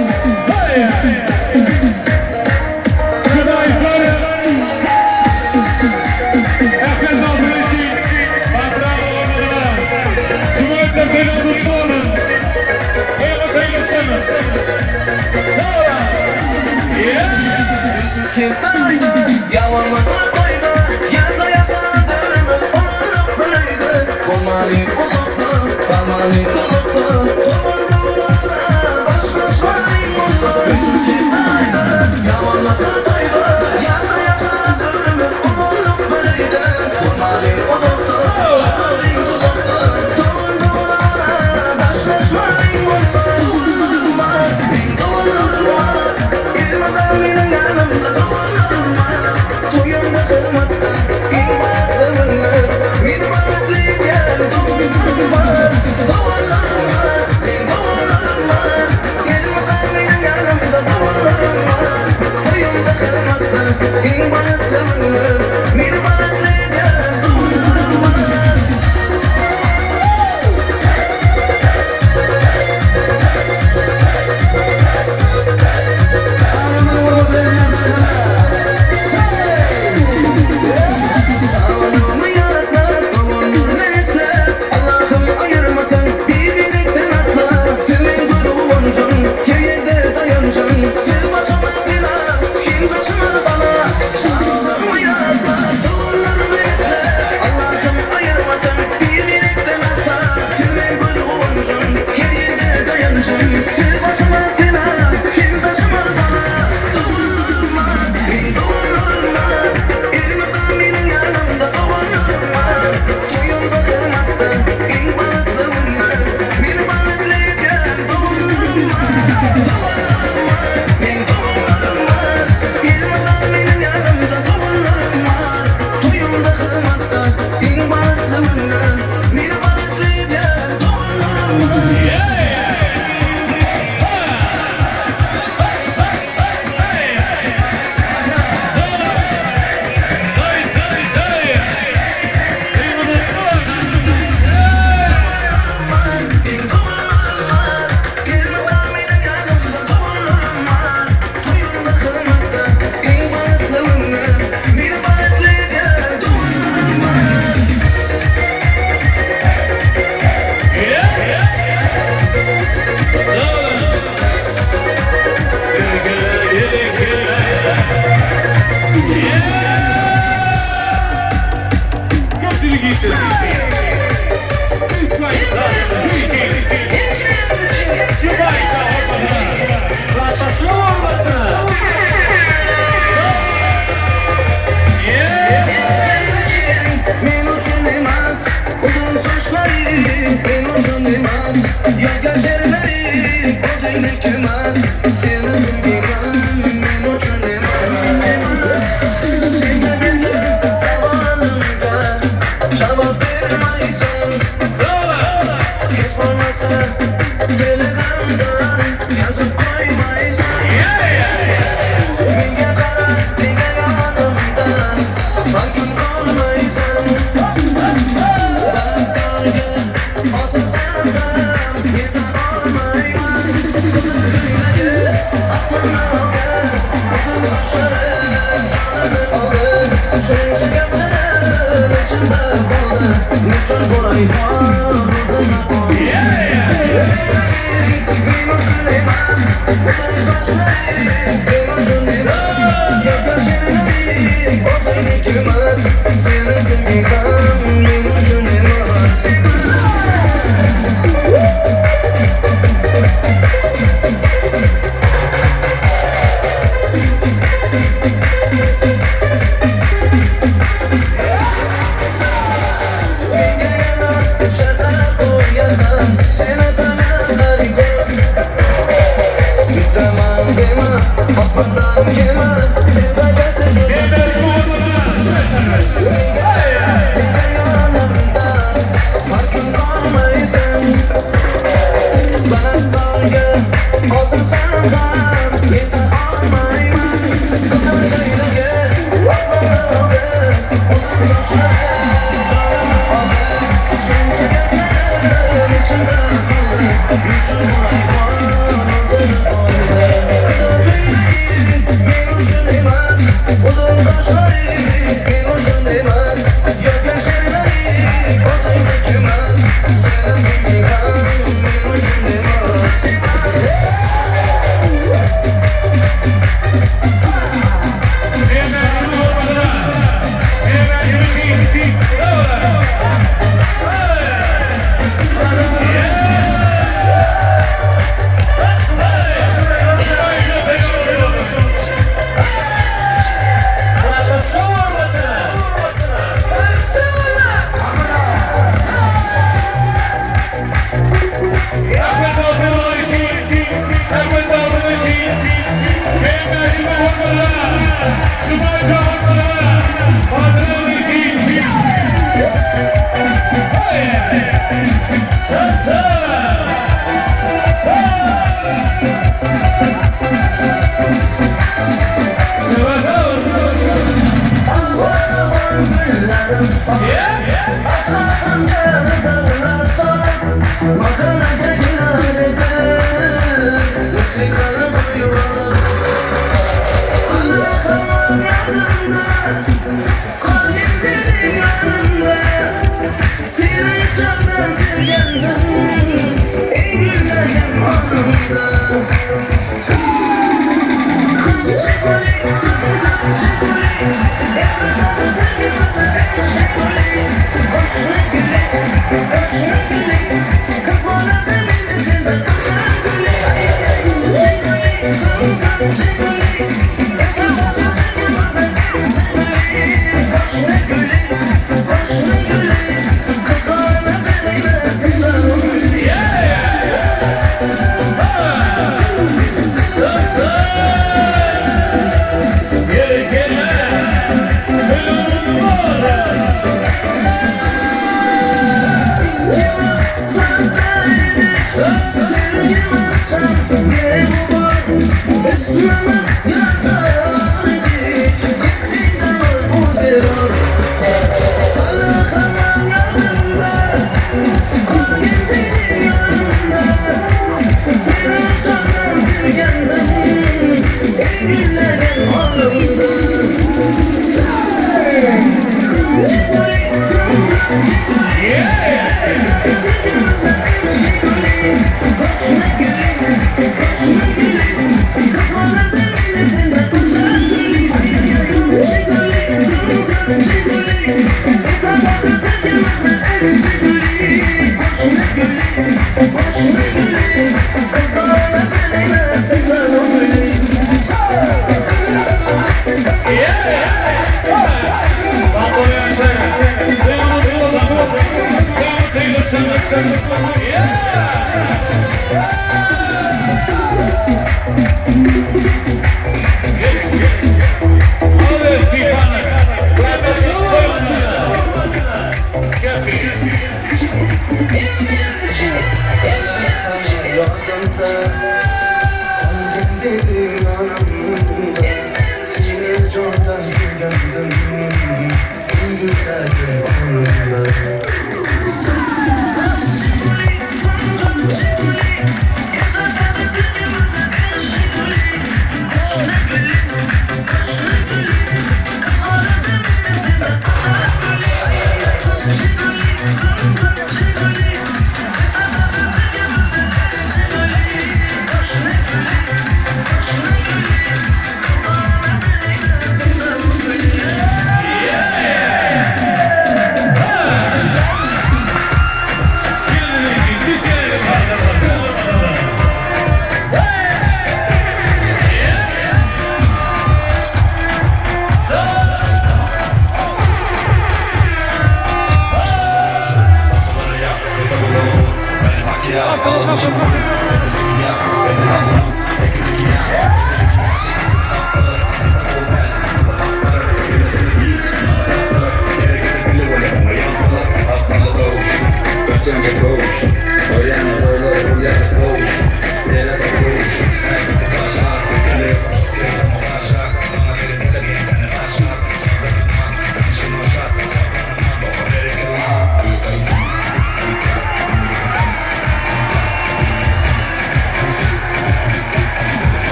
Yeah.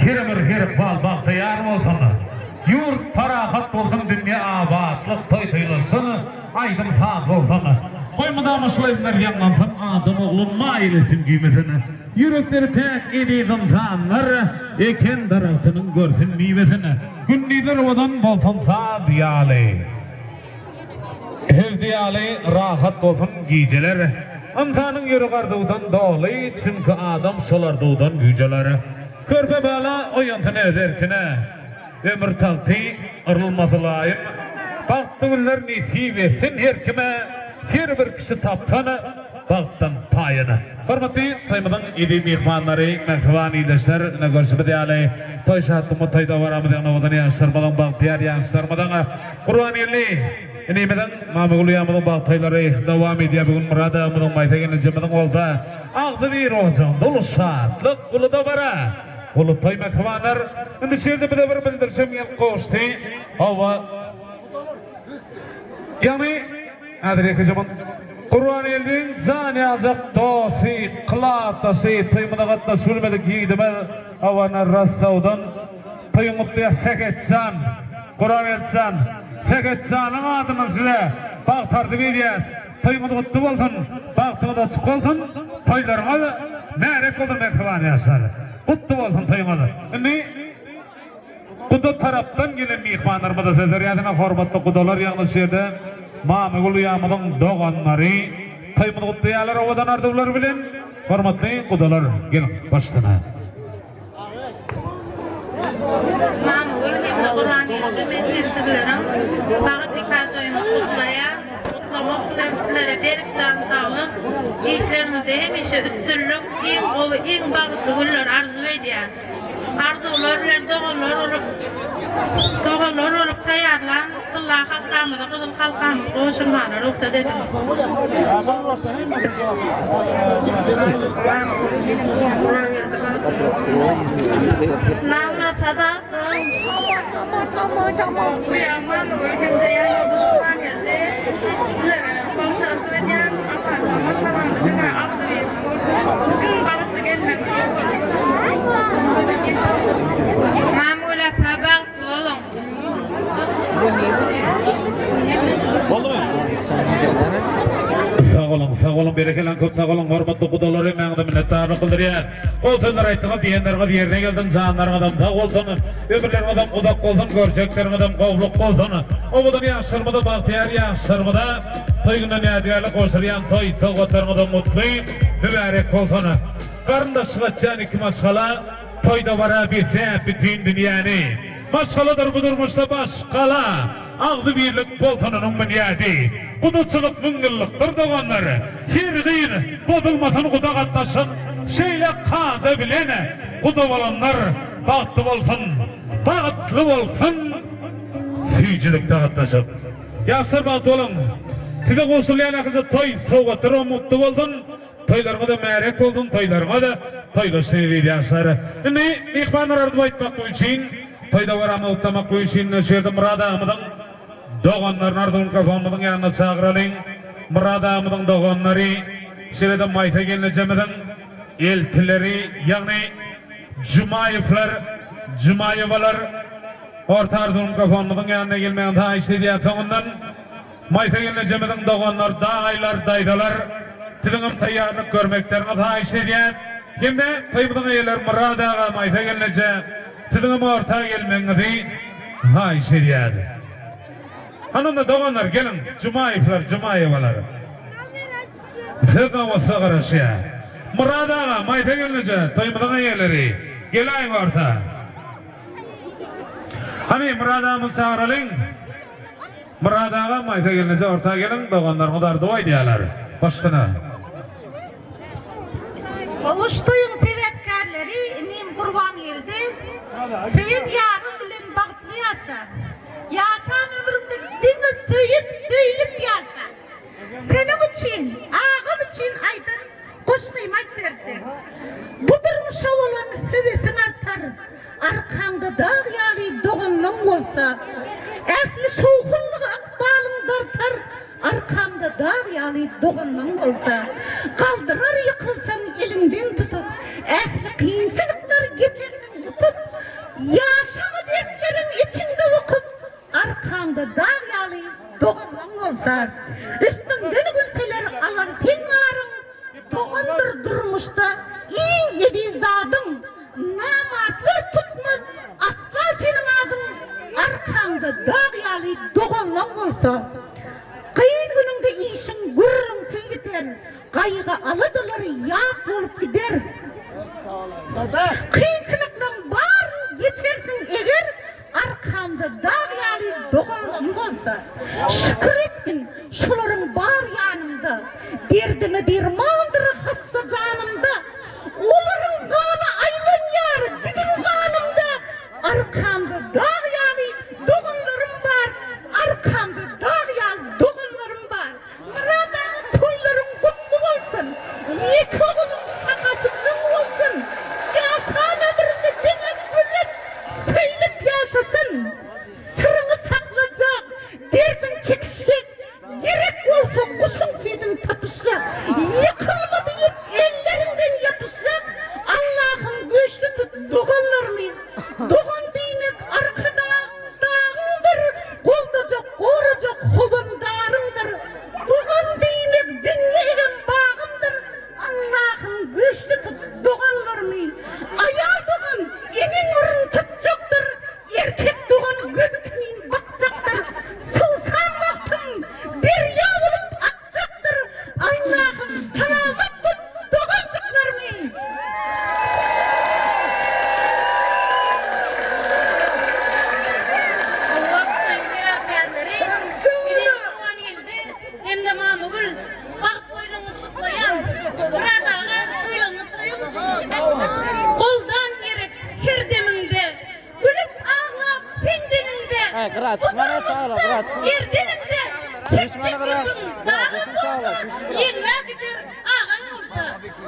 Her bal bahtiyar olsun. Yurt parahat olsun, dünya abatlık toytuylasın. Aydın saat olsun. Koymadan Müslümanlar yanlansın, adım oğlum mailesin giymesini. Yürekleri tek ediydim sanlar, eken daraltının görsün meyvesini. Günlidir odan bolsun sadiyali. Hevdiyali rahat olsun giyceler. Amsanın yürü kardıvdan doğulu, çünkü adam solardıvdan güceler. Körpe bala o yantını ederkine. Ömür talti ırılması layım. Baktı günler nesi versin her kime. Her bir kişi taptanı, baktın payını. Hürmetli saymadan idi mihmanları, mehvani deşler, ne görüşüp deyali. Toy şahtımı toyda varamıdan ovadan yansırmadan, baktiyar yansırmadan. Kur'an yerli. İnimeden mamugulu yamadan baktayları devam ediyor. Bugün murada amudun maytagini cemeden oldu. Ağzı bir olsun, dolu şahtlık, ulu da vara. Ulu toy mehvanlar. Şimdi şehirde bir de bir bildirsem gel koştu. Hava. Yani adriyek zaman Kur'an elin zani alacak dosi, kılatası, tıyımına katta sürmedik yiğidime havana rastsavdan tıyımutluya feketsan, Kur'an elsan, feketsanın adını size baktardı bir yer, tıyımını kutlu olsun, baktığını da sık olsun, toylarına da merek oldu mekvani yaşar. Kutlu olsun tıyımını. Şimdi kudu taraftan gelen mihmanlarıma da sözler yadına hormatlı kudalar yanlış yerde mamugulu yamadan doğanları tıyımını kutlayalar ovadan ardıvlar bilen hormatlı kudalar gelin baştına. Mamugulu yamadan Kur'an yıldı ben seslerim. Bağıt dikatoyunu kutlaya, kutlamak sizlere berk can sağlık. İşlerinizde hem işe üstünlük, en bağıtlı günler arzu ediyor. Arzular bilen doğanlar olup tayarlan, kılla halkamıda, kızıl halkamı koşulmanı ruhta dedim. Namla tadakım. Bu yaman ülkemde yanıldı şu an geldi. Sizlere kontrol ediyen, apartmanı tamamı değil mi? Aktırayım. Bugün balıklı gelmek. Mamula pabaklı olun. Sağ olun, berekelen köp sağ olun, hormatlı kudaları emeğinde minnettarlık bildiriyat. O sözler ayttığı diyenlerine yerine geldin, sağınların adam sağ olsun, öbürlerin adam udak olsun, göreceklerin adam kovluk olsun. O budan yaşırmada, bahtiyar yaşırmada, toygundan yadiyalı koşuryan toy, toğutlarında mutluyum, mübarek olsun. Karında sıkatçan iki maskala, toyda vara bir zeyt bütün dünyanı. Maskaladır budurmuşsa başkala, ağzı birlik boltanının bünyadi. Kudutçılık mıngıllıktır doğanları. Her kıyın bozulmasın kuda katlaşın. Şeyle kağıda bilene kuda olanlar bağıtlı olsun, bağıtlı olsun. Füycülükte katlaşın. Yaşlar bağıtlı olun. Size koşulayan akıcı toy soğuttır o mutlu oldun. Toylarına da merek oldun, toylarına da toyla seviydi yaşları. Şimdi ihvanlar ardı baytmak bu için, toyda varamı utlamak bu için şehirde Murada Amıdın doğanların ardının kafamıdın yanına çağıralım. Murada Amıdın doğanları şehirde mayta gelene cemedin eltileri yani Cumayevalar orta ardının kafamıdın yanına gelmeyen daha işte diye sonundan mayta gelene cemedin doğanlar dağaylar daydalar Tılığım tayyarlık görmeklerine daha işte diyen şimdi tayyibden eyler Murada Ağa mayta gelince tılığım orta gelmenizi ha işte diyen hanımda doğanlar gelin Cumayevalar Sırdan vası karışıya Murada Ağa mayta gelince tayyibden eyleri geleyin orta hani Murada Ağa'mı çağıralım Murada Ağa mayta gelince orta gelin doğanlar kadar dua diyorlar başına Oluştuyun sebepkarları inim kurban geldi. Söyüp yarım bilen bağıtlı yaşar. Yaşan ömrümdeki dini söylüp yaşar. Senin için, ağam için aydın koş kıymak verdi. Bu durmuşa olan hevesin artar. Arkanda dağ yali doğanlan olsa. Ehli soğukulluğu akbalın dartar. Arkamda dar yali doğandan olsa. Kaldırar yıkılsam elinden tutup. Ehli kıyınçılıkları getirsin tutup. yaşamı derslerin içinde okup arkanda dağ yalayıp doğan olsa, üstünden gülseler alan ten ağrın, doğandır durmuşta iyi yedi zadım, namatlar tutmaz asla senin adın, arkanda dağ yalayıp doğan olsa, kıyın gününde işin gurrun tüyüter, kayıga alıdıları yak olup gider. Kıyınçılıkla bağırın geçersin eğer, arkamda dağ yalı doğan olsa, şükür etsin şuların bağır yanımda, derdime dermandır hasta canımda, onların kanı aylan yarı bizim kanımda, arkamda dağ yalı doğanlarım var, arkamda dağ yalı doğanlarım var, mıradan toylarım kutlu olsun, yek oğlum şakasızlığım olsun, yaşan ömründe deniz gülün, söyleyip yaşasın, sırrını saklayacak, derdin çekişecek, gerek olsa kuşun süydün tapışacak, yıkılma deyip ellerinden yapışacak, Allah'ım güçlü tut doğanlarını, doğan demek arkada dağındır, koldacak, koracak, hoban dağındır, doğan demek dinleyen bağındır, Allah'ım güçlü tut doğanlarını, ayağı doğan enin orun tutacaktır, erkek doğan gözükmeyin bakacaktır, susan baktım, derya olup atacaktır, Allah'ım selamet tut doğancıklarını. Allah'ın severkenleri birinci doğan ildi hem de mamugul bak boynunu kutlayan buradağa boynunu koyun koldan gerek her deminde gülüp ağlap sen deninde yerdeninde çek yüzüm dağın olsa yenler gider ağan olsa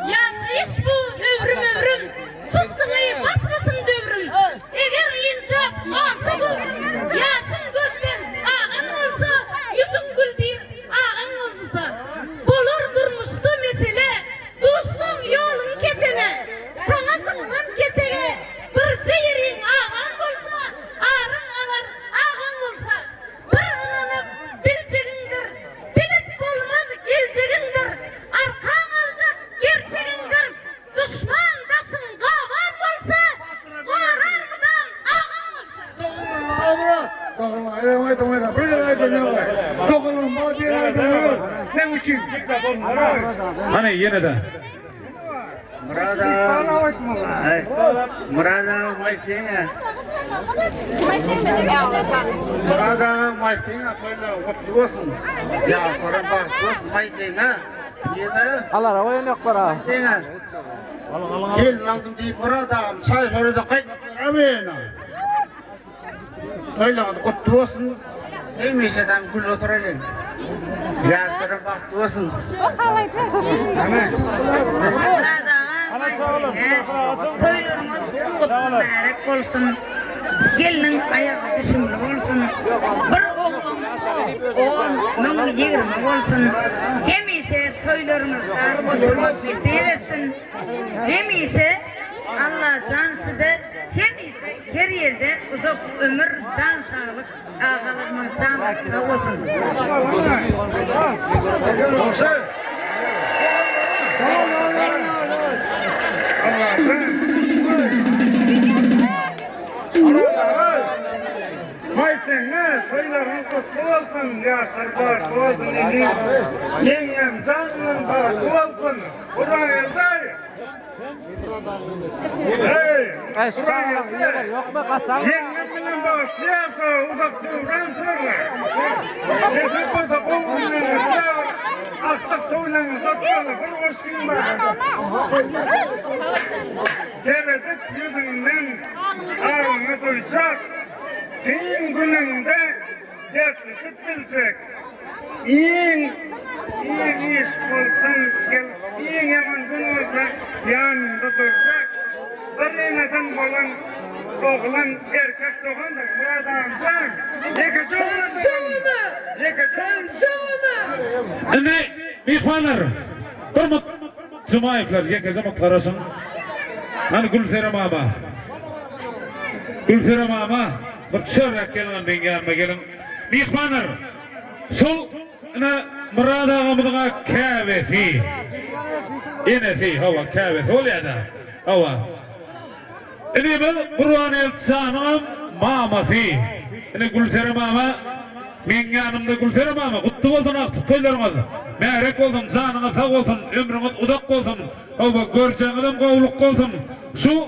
yaşı iş bu övrüm sustunayı basmasın dövrüm eğer incap ağsa bu yaşın gözden ağan olsa yüzün gül değil ağan olsa bulur durmuştu mesele duşun yolun kesene sana sığınan keseye bir yerin ağan olsa ağrın alır ağan olsa bir ınanıp bileceğindir bilip bulmaz geleceğindir arkan alacak gerçeğindir düşman taşın kavan olsa korar mıdan ağan olsa Hani yine de. Murada Maysinga koyla kutlu olsun. Ya sonra bak olsun Maysinga. Allah ravoyan yok para. Maysinga. Gel landım deyip Murada'm çay soruda kayıp amena. Koyla kutlu olsun. Neymişeden gül oturalım. Ya sonra bak olsun. Amen. Toylarımız kutlu mübarek olsun. Gelinin ayağı düşümlü olsun. Bir oğlum, onun 20 olsun. Hemişe toylarımızda oturmak seversin. Hemişe Allah can size hemişe her yerde uzak ömür, can sağlık, ağalarımız can olsun. Maysinga toyların kutlu olsun. Yaşlar kutlu olsun. Yengem canım kutlu olsun. Ulan elde. Ay şu yok mu kaçan? Yengeminin bak piyasa uzak durdan sonra. Yeter olsa bulgunun aktak toylan uzaklarla bir hoş gün var. Geredik yüzünden ağını duyacak. Din gününde dertleşip bilecek. İyi iş olsun, iyi yaman gün olsa yanında duracak. Kadınatan olan oğlan erkek doğandır. Bu adamdan Dinle, mihmanlar. Durmut. Cumayıklar, yekece mutlarasın. Hani Gülferim ama. Gülseren ama bir çörek gelin ben gelme gelin. Mihmanır. Şol Murad ağamızın kâvesi. Enesi hava kâvesi ol ya da. Hava. Ini bu Kur'an elçisanın maması. Ini Gülseren ama men yanımda Gülseren ama kutlu olsun aktık toylarımız. Mərek olsun, canına sağ olsun, ömrünüz udak olsun. Hava görçeğinizden kovluk olsun. Şu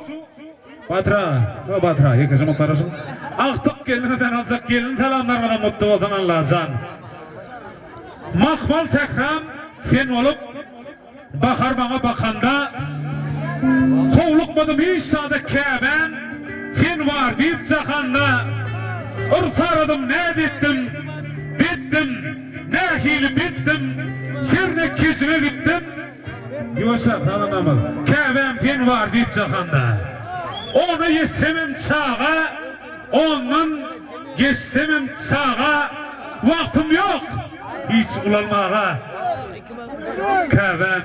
Batra, yakışım otarasın. Aktık gelinizden alacak gelin selamlarına mutlu olsun Allah can. Makmal tekram sen olup bakar bana bakanda kovluk budu bir sadık kâben sen var deyip çakanda ırsaradım ne bittim ne hilim bittim kirne kişime bittim yavaşlar tanınamaz kâben sen var deyip çakanda onu yestemem çağa onun yestemem çağa vaktim yok hiç ulanmağa kâben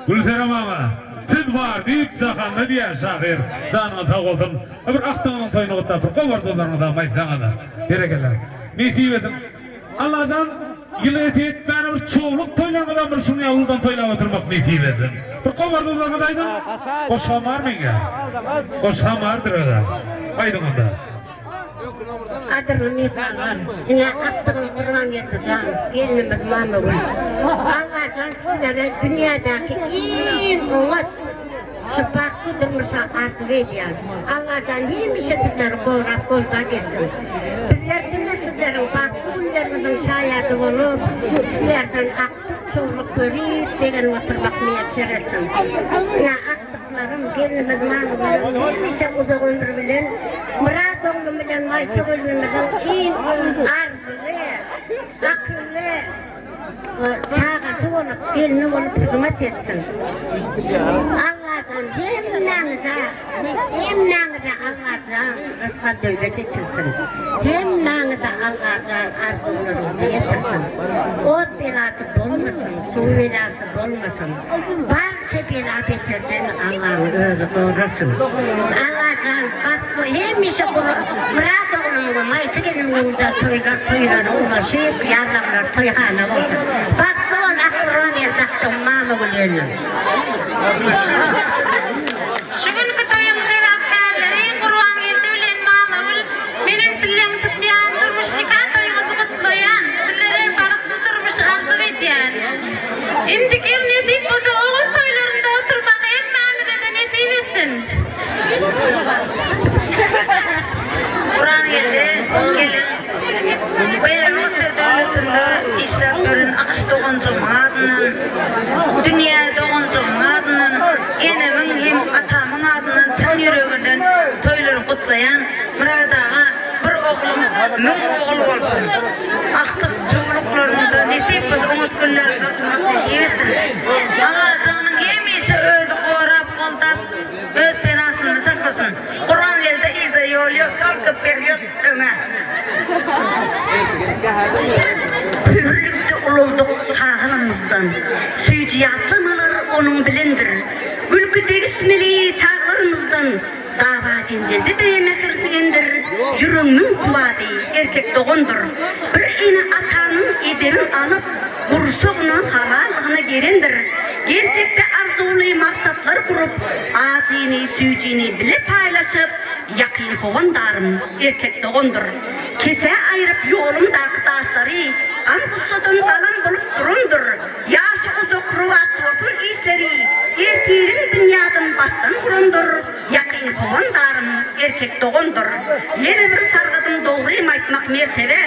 Gülseren ama siz var deyip çakanda diye şahir canına sağ olsun bir aktığının toyunu kutlatır kovardozlarını da maytana da gerekeler nesip edin Allah'tan yılı eti bana bir çoğuluk toylarından bir şunu yavuldan toyla oturmak nesip edin bir kovardozlarını da aydın koşan var mı ya koşan vardır öyle aydın onda Adını yaparlar. Yine attığın Kur'an yatacağım. Gelinimiz mamur. Allah'tan sizlere dünyadaki en kuvvet şıpaklı durmuşa arzu ediyor. Allah'tan yemişe sizleri kovrap kolda geçsin. Bizlerden de sizlerin baklı günlerimizin şayadı olup, sizlerden aktif çoğuluk görüp, degen oturmak müyesseresin. Yine aktiflerim, gelinimiz mamurlarım, yemişe uzak ömrü bilen, Murat oğlum bilen Maysa gözümüzün en arzulu, akıllı, çağası olup, gelini olup hizmet etsin. Allah'tan hemnağıda Allah'tan rızka devlet etsin. Hemnağıda Allah'tan arzularını yetirsin. Ot belası bulmasın, su belası bulmasın. Barça bela beterden Allah'ın özü doğrasın. Allah'tan bak hemişe Murat oğlumda Maysa gelinimizde toylar ulaşıp yarlamlar toyhane olsun. Bak son akron yerdaktım mamı gülüyorum. Şugünkü toyumuza vaktarları Kur'an geldi bilen mamagül benim sizlerin tutyan durmuş nikah toyumuzu kutlayan sizlere balıklı durmuş arzu ediyen indi kim nesip budu oğul toylarında oturmak hep mamide de nesip etsin Kur'an geldi gelin bayan o sevdalıtında işlerlerin akış doğancım adının dünya doğancım adının enemin hem atamın adından çan yüreğinden toyları kutlayan Murad'a bir oğlum mün oğul olsun aktık çoğuluklarında nesip budu umut günlerinde oturmak nesip etsin Allah canın yemişe öldü korap kolda öz penasını saklasın Kur'an geldi izi yol yok kalkıp veriyor öme Hürlükte ululduk çağlarımızdan Süyciyatlımalar onun bilindir Gülgü değişmeli çağlarımızdan Dava cinceldi de mehirsiyendir Yürümün kuvadi erkek doğundur Bir eni atanın ederin alıp Kursuğuna halalığına gerendir Gelecekte arzulu maksatlar kurup Acini süycini bile paylaşıp Yakin kovandarım erkek doğundur Kese ayırıp yolumdaki taşları Angusudun kalan bulup durundur Yaşı uzak ruvat sortun işleri Ertirin dünyadan bastan kurundur Yakin kovandarım erkek doğundur Yeni bir sargıdım doğruyum aytmak mertebe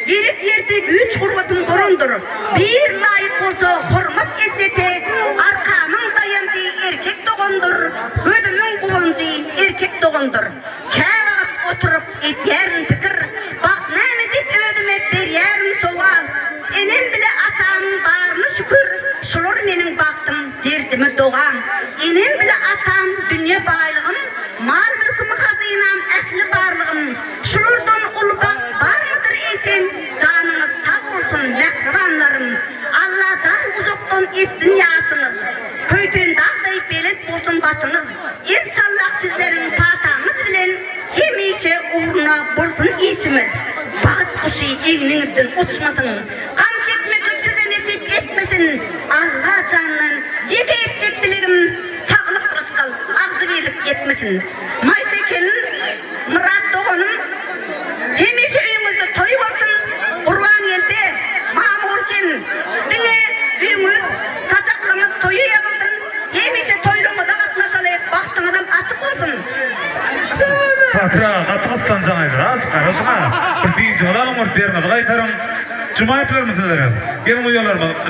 Gerek yerde güç kurvatım kurundur Bir layık olsa hurmat izzeti Arkamın dayancı erkek doğundur Gödümün kuvancı erkek doğundur Kâvat oturup etyerin fikir Bak ne edip ödüme bir yerin soğal Enem bile atamın bağrını şükür Şulur benim baktım derdimi doğan Enem bile atam dünya baylığım Mal mülkümü hazinam ehli barlığım Şulurdan uluban var mıdır isim Canınız sağ olsun mehribanlarım Allah can uzaktan etsin yaşınız Köytün dağdayıp belet bulsun başınız İnşallah sizlerin patamız bilen Hemişe bulsun işimiz. Bağıt kuşu eğninizden uçmasın. Kan çekmeklik size nesip etmesin. Allah canından yeke edecek dilerim. Sağlık rızkal, ağzı birlik etmesin. Mayseke'nin, Murat Doğan'ın hemişe evimizde toyu olsun. Kurban elde, mamurken, dine evimiz kaçaklanıp toyu yapılsın. Hemişe toyluğumuza katlaşalayıp baktığımızdan açık olsun. Patra, katlatsan sanaydır, az karışma. Bir deyince olalım var, derine qaytarım. Cumayipler mi tederim? Gelin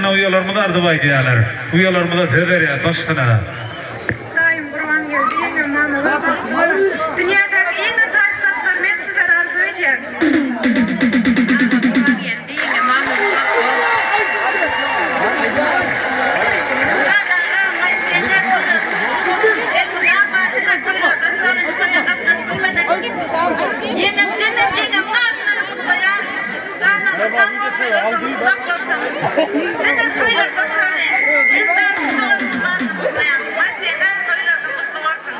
uyalarımı da ardı bay diyalar. Uyalarımı da teder ya, dostuna. Daim kurban geldi, yengem mamalar baktılar. Dünyadaki en acayip satlar ben sizlere arzu ediyorum. Kurban geldi, yengem mamalar yengem cennet, yengem ağzından kutlayan. Canlarımız neden söyler bakalım? İmdat sağlıklarını kutlayan. Masiyeden söyler de kutlu olsun.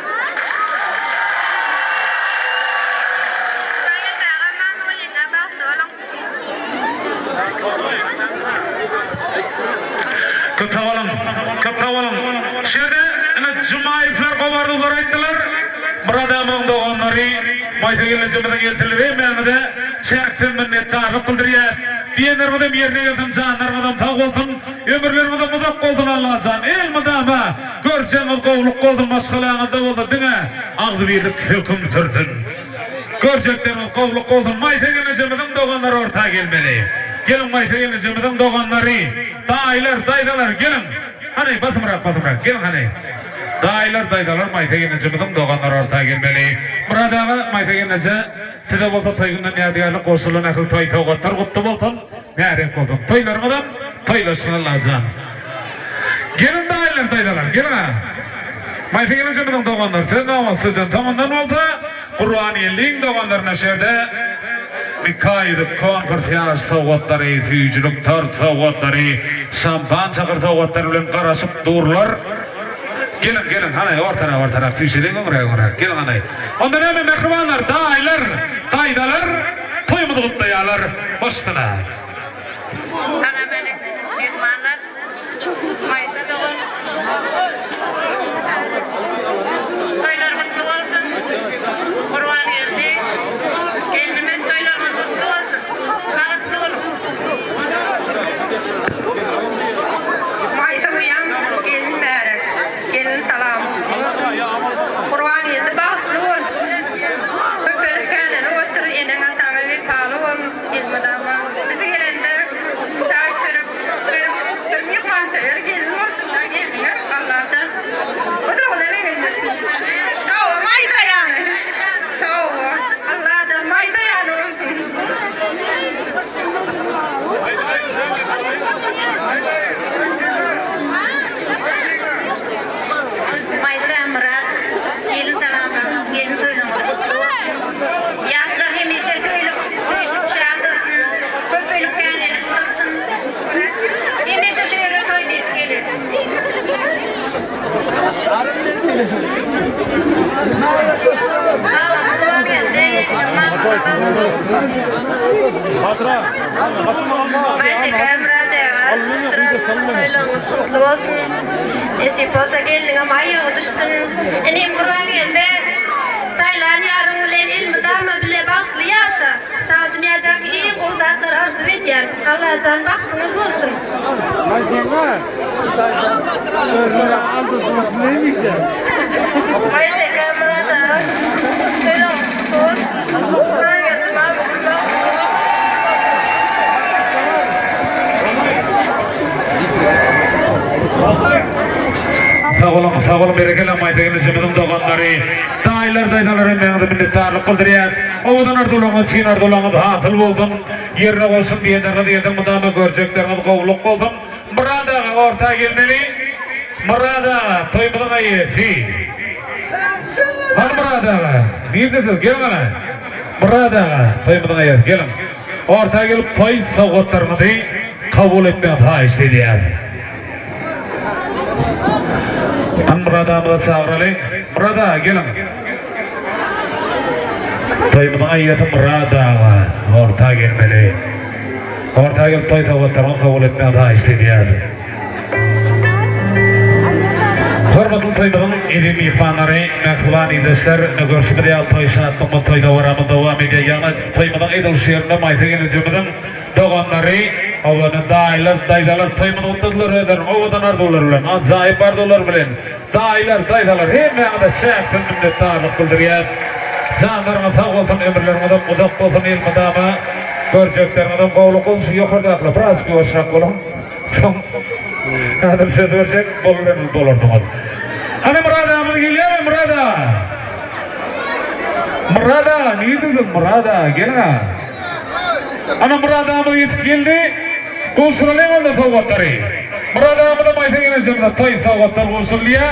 Sayın aman olayına baktı oğlum. Kıptavalım. Şerde Cumayipler kovardılar ayttılar. Burada amın doğanları Maytegel'in cemeden geltirildi. Mehmet'e çektim minnettarlık kıldırıyat. Diyenlermeden yerine geldim canlarmeden tağ oldun. Ömürlermeden mudak oldun Allah can. El mıdama göreceğiniz kovluk oldun. Maşkalağınızda oldu. Dine ağzı birlik hüküm sürdün. Görecekleriniz kovluk oldun. Maytegel'in cemeden doğanları ortaya gelmeli. Gelin Maytegel'in cemeden doğanları. Dayılar, daydalar gelin. Hani basımrak gelin hani. Dayılar Maytegel'in cemeden doğanları ortaya gelmeli. Burada Maytegel'in Tide bolsa toygundan yadigarlık koşulun akıl toy toğatlar kutlu bolsun. Märek bolsun. Toylarmadan toylaşsın lazım. Gelin dayılar daydalar, gelin ha. Maytegel'in cemeden doğanlar, sen damasıdan tamamdan oldu. Kur'an-ı doğanlarına şerde Mikaydip konkurt soğutları, tüycülük tart soğutları, şampan çakır soğutları bilen karışıp dururlar. Gelin hani ortana fişeli oraya gelin hani. Ondan hemen mekrubanlar, daydalar, toyumuzu kutlayalar başına. Ana benim mehmanlar Maysa doğun. Toylarımız kutlu olsun. Kurban geldi. Gelinimiz toylarımız kutlu olsun. Bağıtlı olun. Maysa uyan, gelin beri. Gelin salam. Kurban geldi, bağıtlı olun. Öperken otur, enin atama bir pahalı olun. Gelmeden var. Bizi gelende çay çörüp, sürmüyor mahseler. Gelin olsun da gelin. Allah'tan. O da ona verilmesin. Çoğu mayda yani. Çoğu. Allah'tan mayda yani olsun. Maysa Murat, gelin salamı, gelin toylamak kutlu olsun. Yaşlar hemişe toyluk şahadasın, köpülük kendini kutlasın. Hemişe şöyle toy deyip gelir. Kurban geldi, Maysa Murat var, toylamak kutlu olsun. Esip olsa gelin ama ayağı düşsün. Enem Kurban geldi. Saylan yarın ulen ilmi dama bile baklı yaşa. Sağ dünyadaki en kuvvetler arzu ediyor. Allah can baktınız olsun. Maysa Murat'a söyle olsun. Kurban geldi. Sağ olun berekeli Maytegel'in cemeden doğanları. Dayılar meyanda minnettarlık kıldırıyat. Ovadan ardolağınız, çiğin ardolağınız hatıl oldun. Yerine olsun diyenlerine mıdama görecekleriniz kovluk oldun. Burada ortaya gelmeli. Burada toymadan ayı fi. Hadi burada. Neredesiniz? Gelin bana. Burada toymadan ayı. Gelin. Ortaya gelip toy soğutlarını kabul etmeye faiz ediyor. Burada çağıralım. Burada gelin. Toyumdan ayyatı murada orta gelmeli. Orta gelip toy tavuklarını kabul etmeye daha istediyordu. Hormatly toyduğun elim ihvanları, mehvan idesler, görüşü bir yal toy şahatlığımı toyda varamı devam ediyor. Yani toymadan edil şiirinde mayta geleceğimden doğanları, ovanın daydalar toymanı utudlar eder, ovadan ardular bilen, acayip ardular bilen, daydalar, hem yağda çektim minnettarlık kıldırıyor. Canlarına sağ olsun, ömürlerine uzak olsun ilmadama, göreceklerine kovluk olsun, yukarıda akla, biraz göğüşrak olun. Adım söz versek, dolardım adım. Hani Murada amına geliyor mu Murada? Murada, neredesin Murada? Gel ha. Ana Murada amına yetip geldi, kusuralayım orada savgatları. Murada amına mayta geleceğimde tay savgatlar kusurluya.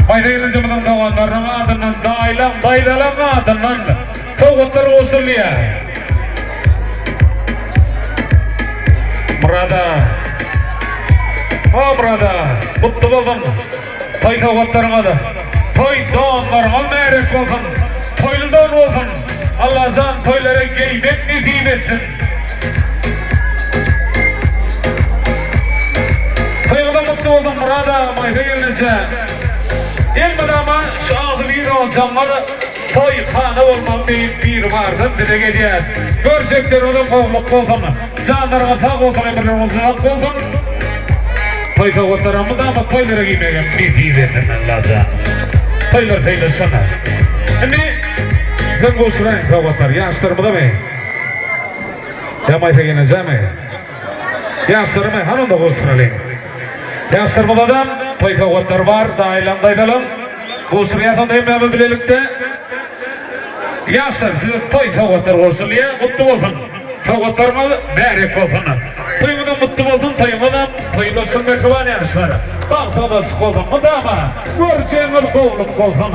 Mayta geleceğimden savgatlarının adından daydalan adından savgatlar kusurluya. Murada. Murada, mutlu olsun. Toy savgatlarına da, toy doğanlarına meyrek olsun. Toyludan olsun. Allah zan toylara gelmek nasip etsin. Toyluda mutlu olsun Murada, mayta gelince. İlmiden ama şu ağzı bir olacağımlar, toy kanı olmam bir vardır bize geliyor. Görecekler onun kovluk olsun. Zanlarına sağ olsun, emirlerine sağ olsun. Toy savgatlarımı da ama toylara giymeyeceğim. Bir verdim Allah'da. Toylar sana. Şimdi sen kusurayın savgatlar. Yaşlarımı da mı? Yamayta geleceğim mi? Yaşlarımı hanım da kusurayım. Yaşlarımı da toy savgatlar var. Daydalan. Kusurayatın da hemen bilelikte. Yaşlar size toy savgatlar kusurluya mutlu olsun. Savgatlarıma meyrek olsun. Toyumda mutlu oldun, toyulasın ve kıvan yaşları. Baltana sık oldun mu da ama, göreceğiniz kovluk olsun.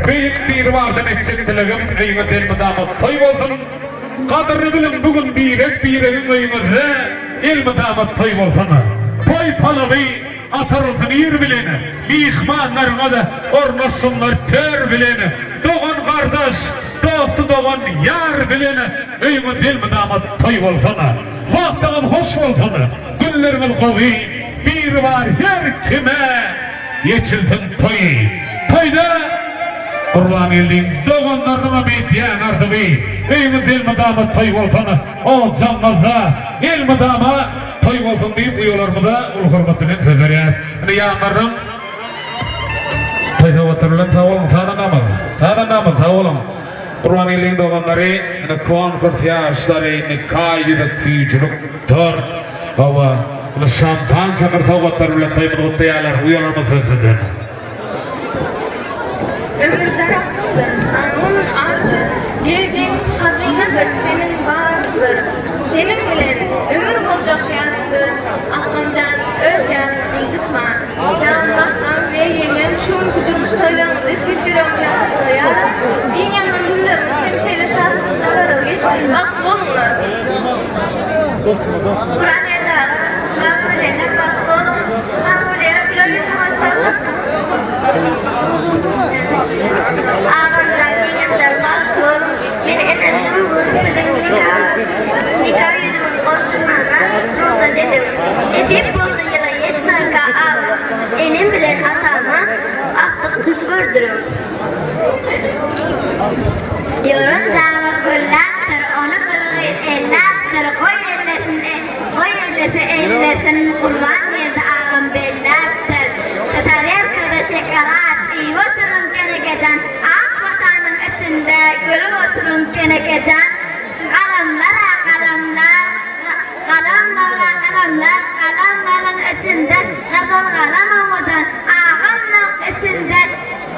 Büyük bir vardı eksik dileğim, kıymet elmi damat toy olsun. Kadırını bilin bugün bir evin kıymetli, ilmi damat toy olsun. Toy talabi, atarılsın yer bileni, mihmanlarına da ormasınlar tör bileni. Doğan kardeş, dostu doğan yar bileni, öyümün dilmi damat toy olsana. Vaktinin hoş olsana, günlerimin kovi, bir var her kime geçildin toy. Toyda kurban geldiğin doğanlarına bitiyen artıbı, öyümün dilmi damat toy olsana. O canmazda ilmi damat toy olsun deyip uyuyorlar da ul hürmetinin sözleri. Şimdi yanlarım toy savgatlarıyla sağ olun, sağ olun. Kurban elin doğanları, konkurs yaşları, nikaylık, füyücülük, dör, hava, şampan çakır savgatlarıyla toyunu kutlayalar, uyuyorlar mı sözleri? Ömürden hakkıdır, onun ardı, geleceğin hazinadır, senin vardır. Senin bilen ömür olacak yanıdır, aklın can, öz yanını incitma. Canlıktan verilen şun kudurmuş toylarımızı tükürüm yanısı ya. Dünyanın güllerini hemşeyle şarkıları geçsin, bak onunlar. Kur'an eder, Mahmule'ne bak olsun, Mahmule'ye bir savaşsın. Ağırlar diyemler baktım, beni edeşim vurgudum nikah yüzümün komşularına roza dedim. Edip olsa yıla yetmeka ağır, enim bilen hatama aklık küsürdürüm. Diyorum damat güllaktır, onu kırgı ellaktır, koy ellesi ellesin kurban yedi ağım bellaktır. Kataryer kırdı çekalat, iyi oturun kenekecen, ak vatanın içinde gülü oturun kenekecen, kalamların içinde gazal kalam omudan, ağamlık içinde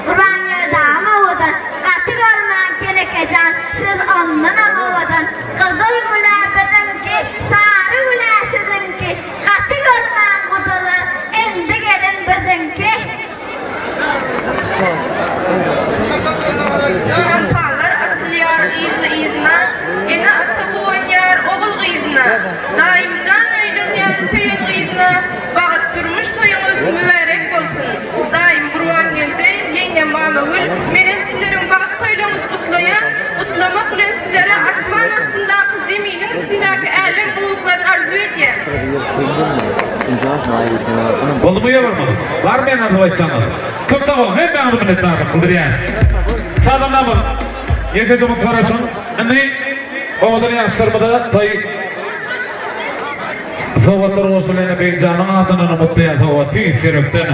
Kur'an yerde amudan, katı görmen kenekecen, siz ondan amudan, kızıl gülabedin ki, sarı gülabedin ki, katı görmen kudulu, endi gelin bizin ki. Şampanlar atılıyor izine, yine atı oynuyor oğul izine, daim can eyleniyor suyun izine, bağıt durmuş toyumuz mübarek olsun. Oldu mu yorulmadı? Var mı yanardı başcanlar? Köpte olun, hep ben bunu minnettarlık kıldırıyan. Sağdan bu. Yeke zaman karasın. Anne, oğulları yaşlarımda tayı. Soğutlar olsunlarına bir canın adını mutluya soğutu sürüktün.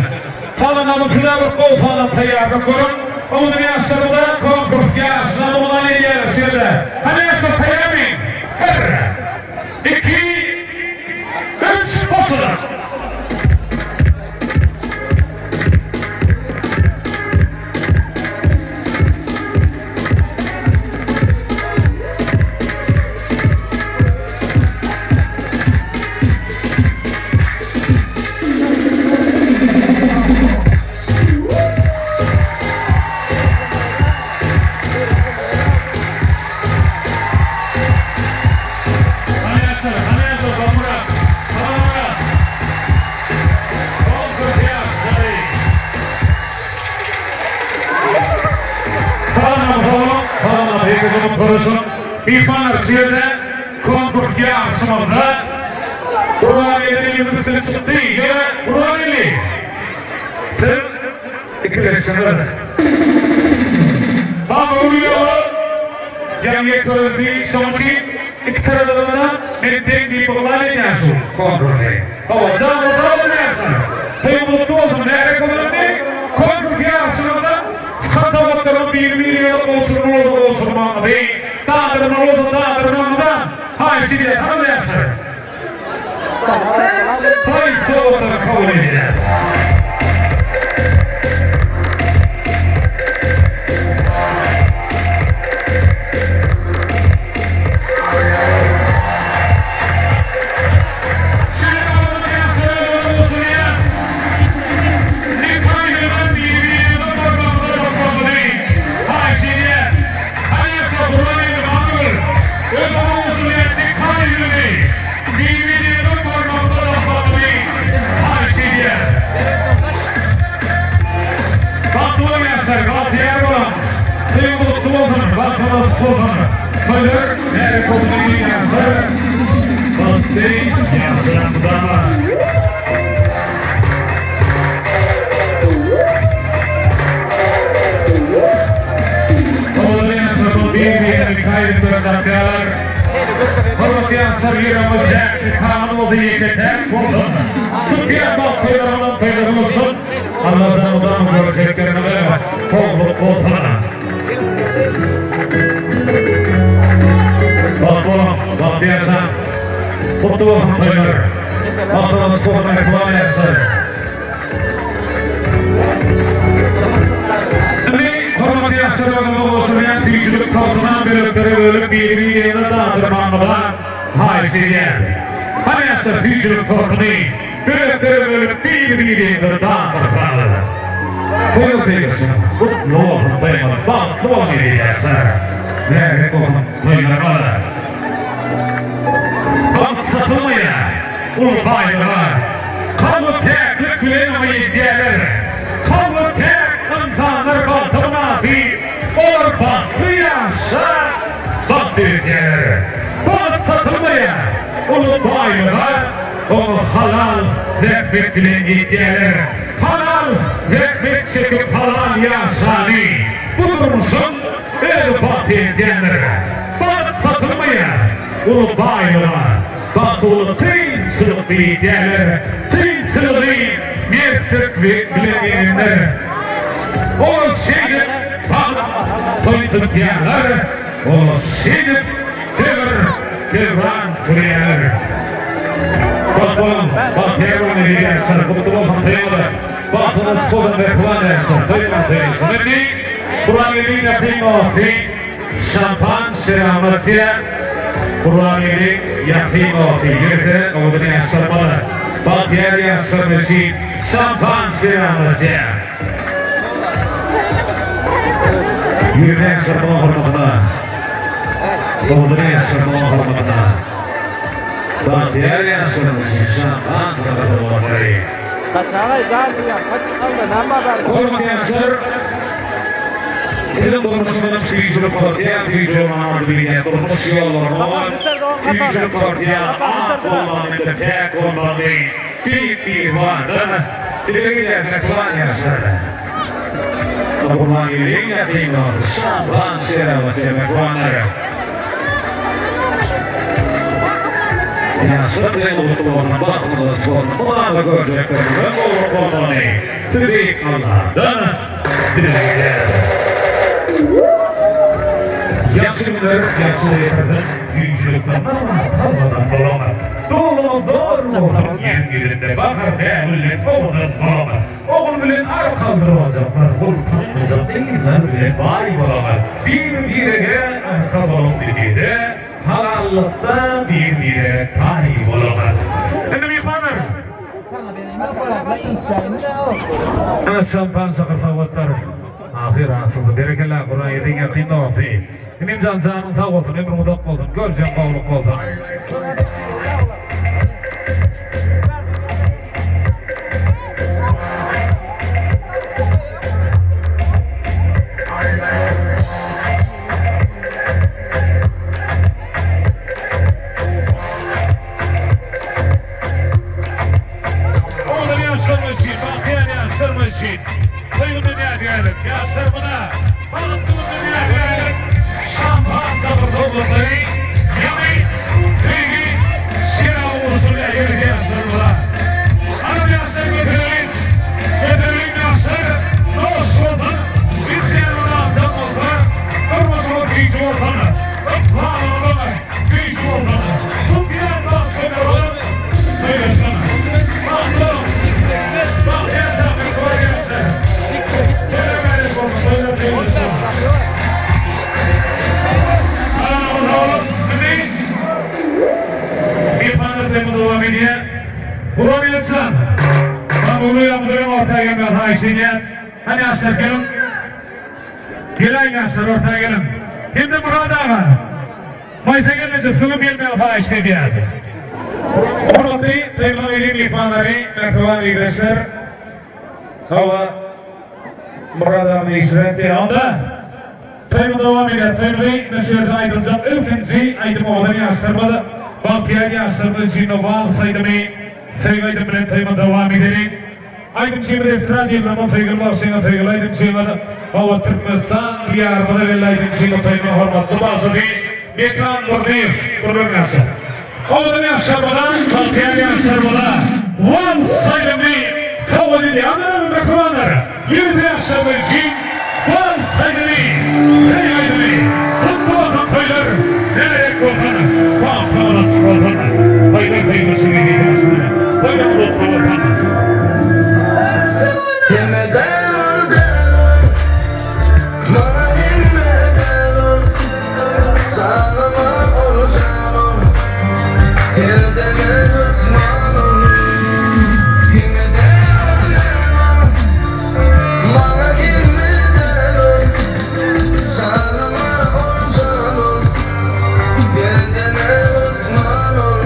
Sağdan bu filavı kol falan tayyarı kurun. Oğulları yaşlarımda konkurs yaşlarına olan ilgiler şöyle. Hani yaşlar tayyamayın. 1, 2, 3, basılır. İhbar şehirde konkurs yarışmamızda Burhaneli'nin yıldızını çıktı yine Burhaneli. Sen ikileşsinler. Ama oluyor cemiyet öğrendiği sonuçta iki tarafından metten bir Burhaneli yaşıyor konkursu. Ama zaten ne yaşıyor? Tabi mutlu olsun ne gerek olur ne? Konkurs yarışmamızda Katavatların bir yıllık olsun mu değil. Dağdırma oldu dağdırmamdan Haysiyle tanım yaşar. Haysi oldu kabul edilir. Allah'tan utanma göreceklerine kolluk kolpana. Bak oğlum, bak diyersen mutlu olun toyları. Baktığınız kolpana kulağına yapsın. Şimdi hormatı yaşlarına olsun yani büyücülük kalkınan bölükleri bölüp bir yerine dağıtırmanlığa haysiyet. Hani yaşlar büyücülük korkunu bölükleri bölüp bir yerine dağıtırmanlığa. Koyul değilsin, mutlu olun toyları, baktı olun yaşlar. Ne olun toyları. Bak satılmaya, ulu baylığa, kalı teklik bilemeyi diyeler. Kalı tek insanlar baltımına değil, olur baktı yaşlar, baktı diyeler. Bak satılmaya, ulu baylığa, onu halal zekbet bilemeyi diyeler. Halal zekbet çekip halal yaşani, budur musun? El baktı diyeler. Bak satılmaya, ulu baylığa, bak ulu tüm sınıfı diyeler. Tüm sınıfı mertlik bilemeyenler. O şehit toytup diyenler, o şehit devran kuruyanlar. Bak oğlum, bak devranı diyenler, kutlu olsun diyorlar. Batınız kolun ve kulağın dersin, duyma diyorsun. Şimdi, Kur'an-ı yapayım o şampan selamatiye, Kur'an-ı yapayım o yürüdü, oğlunu yaşarmalı. Bak yer yaşarması, şampan selamatiye. Yürüne yaşarmalı hormatına, oğlunu yaşarmalı hormatına. Bak yer yaşarması, şampan selamatiye. Kaçağay zardiya, kaçağayla ne haber? Hormat yaşar, Elim durmuşundan tüyücülük partiya, tüyücülük anladı bilgiye, durmuş yollarına var. Tüyücülük partiya, ağ olmadı, tek olmadı. bir vardı. Dile giderler kulağın yaşlardı. Kulağın yüreğin yapayım oldu. Şampan şerava sevmek kulağınları. Yaşlar da mutlu olma, bakımlısı olma. Kulağında göreceklerim ve doğru olmayı. Tübeyik Allah'dan dile giderler. Yaxşı günler, yaxşı yeterden, yüzlükten ama kalmadan dolama. Doğru, yerinde bakar değerli, oğlun dolama. Oğul bilen ar kaldıracaklar, kurtarmayacak değiller bile bay bolalar. Bir arka bolum dediğinde, halallıkta bir tay bolalar. Şimdi bir panır. Ana şampan sakır favatları. Ahir asıldı, berekeler Kur'an yedin yakın oldu. Benim canım sağ olsun, ömrüm uzak olsun, göreceğim kavluk olsun. Oğlum yaşlarım için, bahtiyar yaşlarım için. Duygun dünya diyelim, yaşlarımına, balıklığın dünya diyelim. Şampan sabır toplumları, yemeği, bilgi, şira uğursuya yürüyeceğiz yaşlarımına. Hanım yaşları getirelim, yaşları, dost olsun, bitseyen ona azam olsun, kırmızı gücü olsun, ıklan olsun, gücü olsun, tutmayan dost kadar olun, söylesin. Bahtım, bahtiyar sabır kolay gelsin. Söylemeniz olsun, söylemeniz olsun. Devam ediyor. Bulamıyorsan, ben bunu yaptırayım ortaya gelmez ha işine. Hani yaşlar gelin. Gelen yaşlar ortaya gelin. Şimdi burada var. Maysa gelmeyecek, sulu bilmeyen ha işte diyordu. Orada tekrar edeyim ihvanları, mektuban ilgileşler. Hava, burada işler devamda. Tayımı devam ediyor. Tayımı neşirde aydınacağım. Ülkümüzü aydın oğlan yaşlarmadı. Bahtiyar yaşlarımız için o valsaydı mı? Sevgaydım bilen tayımı devam edelim. Aydın çiğmede istirad yıllamı tayımı başlayın tayımı aydın çiğmede. Hava Türkmenistan diyarmada ve aydın çiğmede tayımı hormatlı bazı değil. Beklan buradayız. Buradayım yaşlar. Oğlan yaşlarmadan, bahtiyar yaşlarmadan. Valsaydı mı? Hava dedi. Anlarım da kullanları. Yürüdü yaşlarımız için. Valsaydı mı? Sevgaydı mı? Kutlu olsun taylar. Nereye kullanır? Bağlantısı kullanır. Hayır kıymışı gidiyorsun. Hayır mutlu kullanır. Yemeden ol, bana yemeden ol. Sağlama olsan ol, yerdeme hükman ol. Yemeden ol, bana yemeden ol. Sağlama olsan ol, yerdeme hükman ol.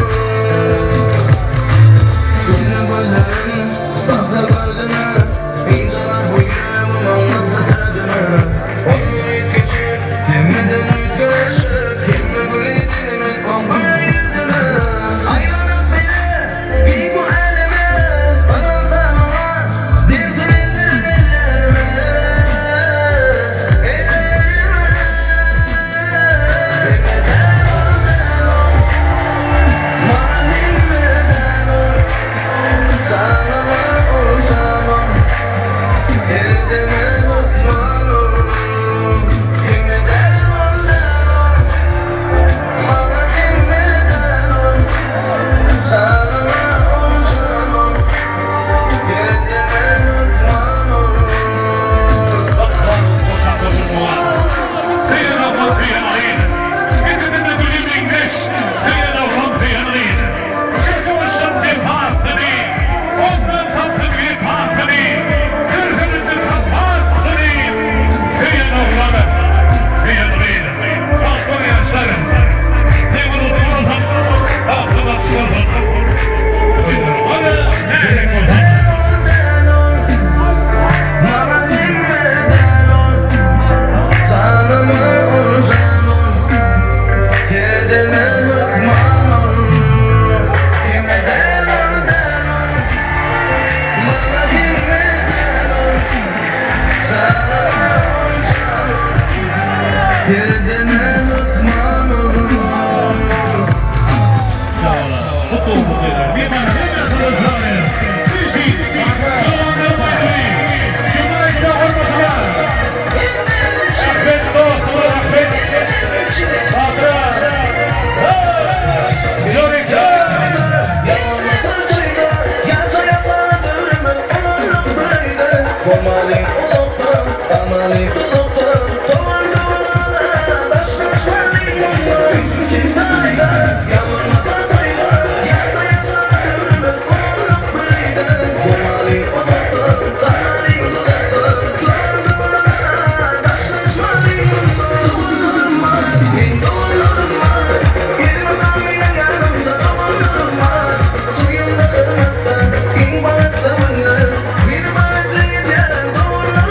Amali ulukta, amali ulukta, doğru olanlara taşlaşmalı yolda. Bizim dayda, yamanada dayda, yerde yaşadır biz oğlum bıydı. Amali ulukta, amali ulukta, doğru olanlara taşlaşmalı yolda. Doğrularım var, bin doğrularım var, bilmeden benim yanımda doğrularım var. Duyularım hatta, bin bağıtlarım, bir bağıtlı giderim doğrularım.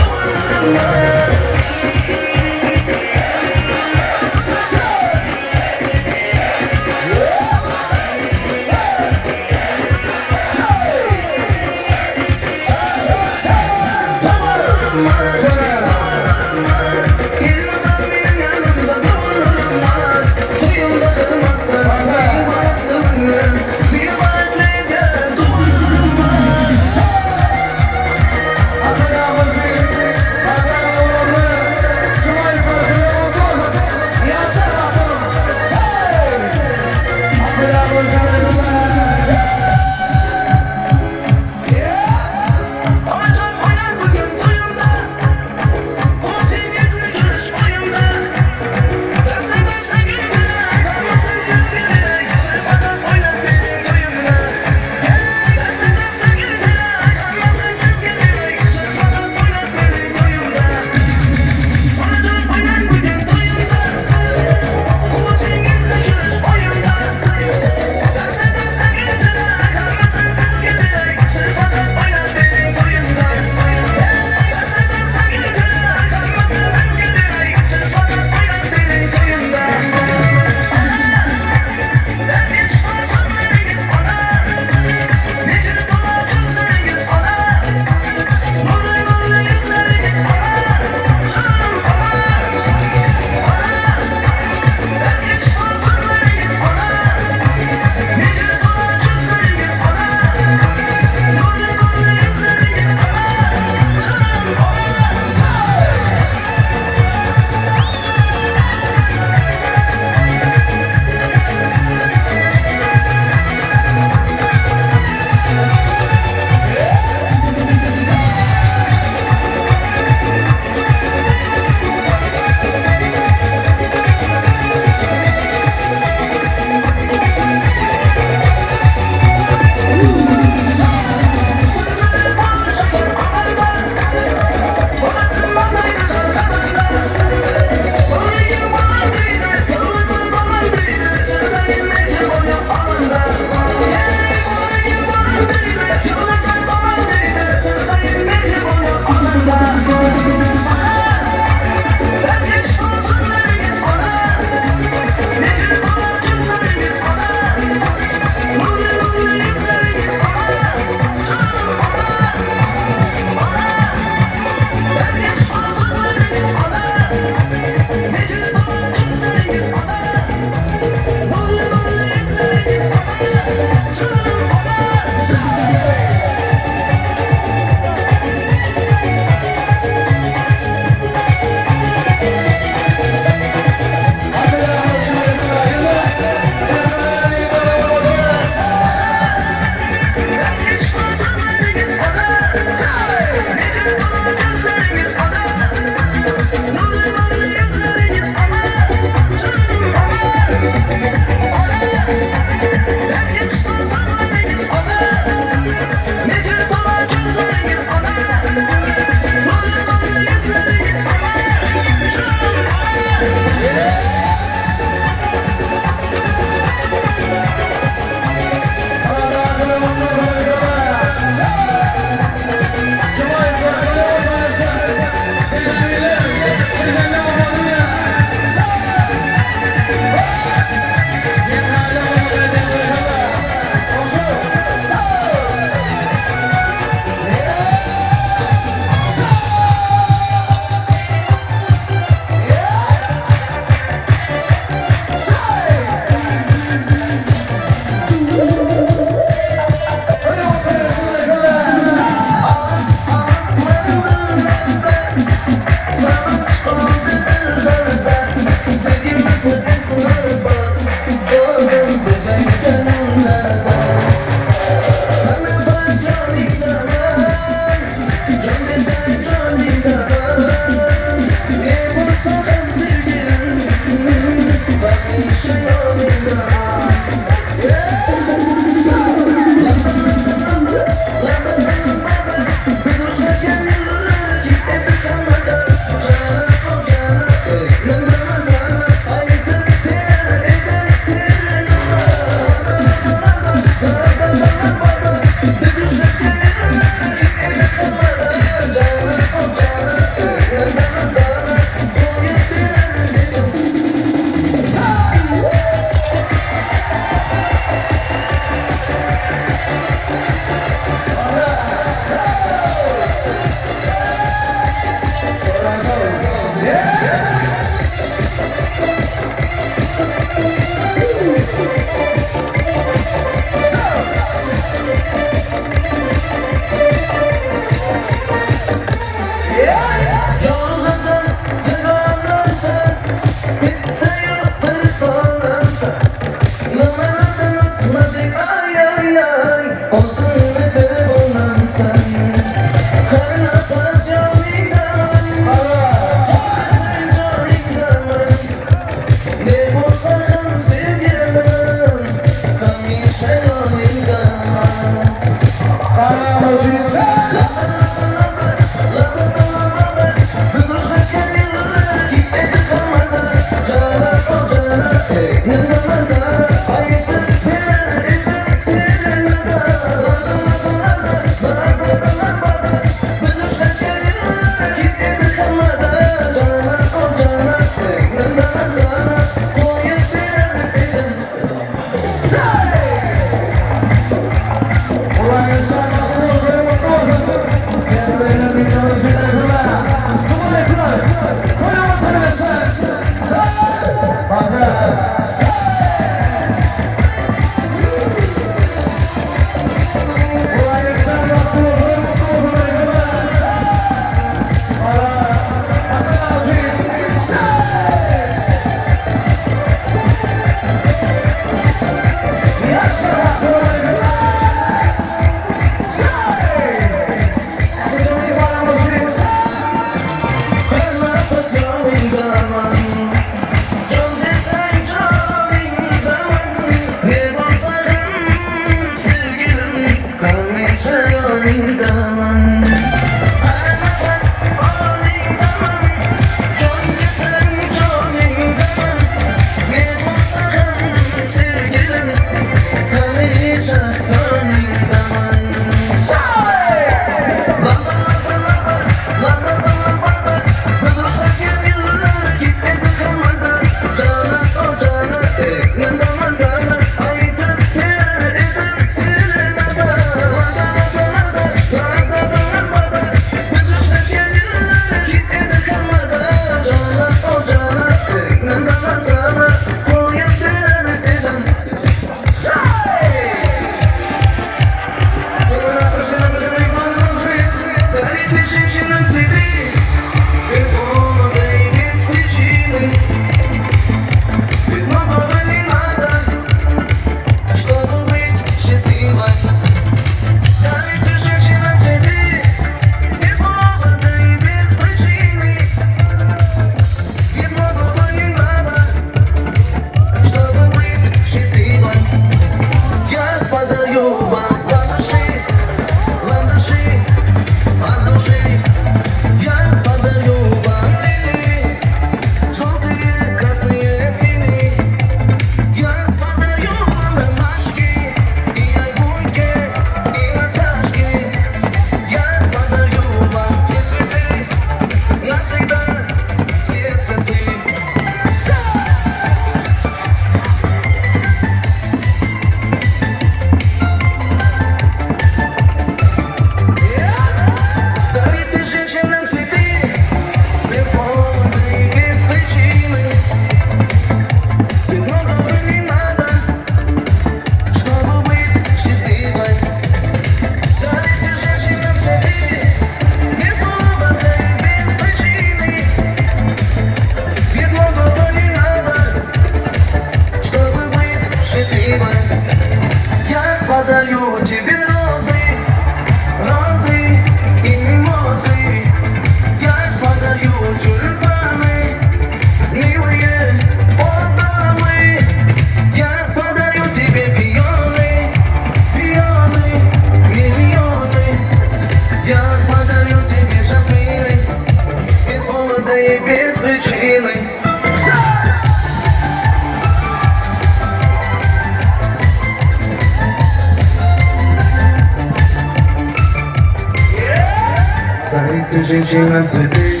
женщина цветы,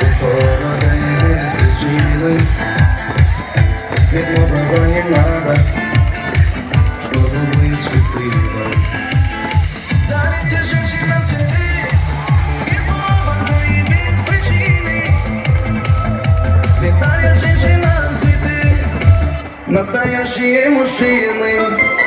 без повода и без причины. Ведь многого не надо, чтобы быть счастливой. Дарите женщинам цветы, без повода и без причины. Ведь дарят женщинам цветы настоящие мужчины.